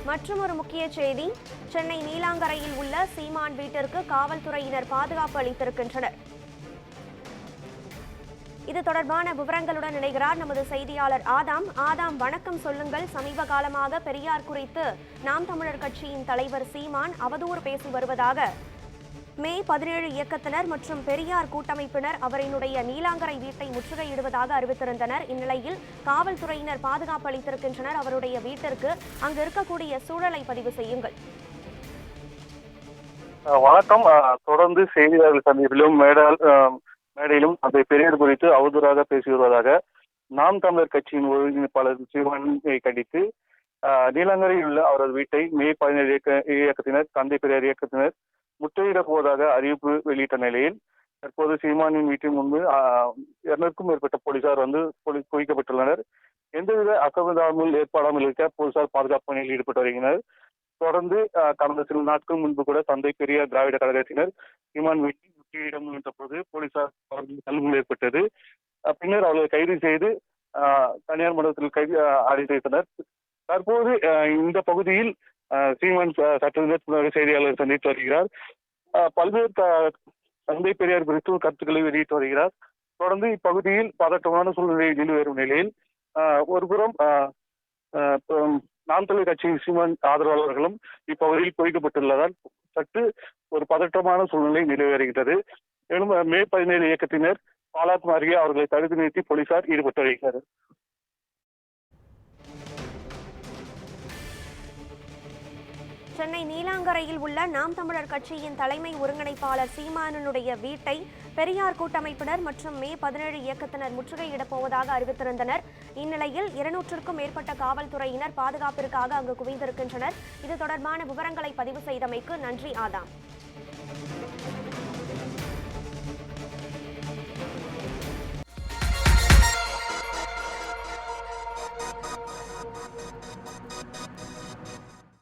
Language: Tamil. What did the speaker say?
மற்றும் ஒரு முக்கிய செய்தி, சென்னை நீலாங்கரையில் உள்ள சீமான் வீட்டிற்கு காவல்துறையினர் பாதுகாப்பு அளித்திருக்கின்றனர். இது தொடர்பான விவரங்களுடன் இணைகிறார் நமது செய்தியாளர் ஆதாம். வணக்கம், சொல்லுங்கள். சமீப காலமாக பெரியார் குறித்து நாம் தமிழர் கட்சியின் தலைவர் சீமான் அவதூறு பேசி வருவதாக மே 17 இயக்கத்தினர் மற்றும் பெரியார் கூட்டமைப்பினர் அவரினுடைய நீலாங்கரை வீட்டை முற்றுகையிடுவதாக அறிவித்திருந்தனர். இந்நிலையில் காவல்துறையினர் பாதுகாப்பு அளித்திருக்கின்றனர் அவருடைய வீட்டிற்கு. அங்கு இருக்கக்கூடிய சூழலை பதிவு செய்யுங்கள். வணக்கம். தொடர்ந்து செய்தியாளர்கள் சந்திப்பிலும் மேடையிலும் அந்த பெரியார் குறித்து அவதூறாக பேசி வருவதாக நாம் தமிழர் கட்சியின் ஒருங்கிணைப்பாளர் சீமானை கண்டித்து நீலாங்கரையில் உள்ள அவரது வீட்டை மே 17 இயக்கத்தினர், தந்தை பெரியார் இயக்கத்தினர் முற்றுகையிடப் போவதாக அறிவிப்பு வெளியிட்ட நிலையில் தற்போது சீமானின் வீட்டின் முன்பு 200க்கும் மேற்பட்ட போலீசார் குவிக்கப்பட்டுள்ளனர். எந்தவித அசம்பாவிதமும் ஏற்படாமல் இருக்க போலீசார் பாதுகாப்பு பணியில் ஈடுபட்டு வருகின்றனர். தொடர்ந்து கடந்த சில நாட்கள் முன்பு கூட தந்தை பெரியார் திராவிட கழகத்தினர் சீமான் வீட்டில் முற்றுகையிட முயன்ற போது போலீசார் தள்ளுமுள் ஏற்பட்டது. பின்னர் அவர்களை கைது செய்து தனியார் மண்டலத்தில் அடைத்து வைத்தனர். தற்போது இந்த பகுதியில் சீமான் சற்று செய்தியாளர் சந்தித்து வருகிறார். பல்வேறு தந்தை பெரியார் குறித்து கருத்துக்களை வெளியிட்டு வருகிறார். தொடர்ந்து இப்பகுதியில் பதட்டமான சூழ்நிலை நிலவரும் நிலையில் ஒருபுறம் நாம் தமிழர் கட்சியின் சீமான் ஆதரவாளர்களும் இப்பகுதியில் குவிக்கப்பட்டுள்ளதால் சற்று ஒரு பதட்டமான சூழ்நிலை நிலவி வருகிறது. மேலும் மே 17 இயக்கத்தினர் பாலாத்மா அருகே அவர்களை தடுத்து நிறுத்தி போலீசார் ஈடுபட்டு வருகிறார்கள். சென்னை நீலாங்கரையில் உள்ள நாம் தமிழர் கட்சியின் தலைமை ஒருங்கிணைப்பாளர் சீமானனுடைய வீட்டை பெரியார் கூட்டமைப்பினர் மற்றும் மே 17 இயக்கத்தினர் முற்றுகையிடப் போவதாக அறிவித்திருந்தனர். இந்நிலையில் 200க்கும் மேற்பட்ட காவல்துறையினர் பாதுகாப்பிற்காக அங்கு குவிந்திருக்கின்றனர். இது தொடர்பான விவரங்களை பதிவு செய்தமைக்கு நன்றி ஆதாம்.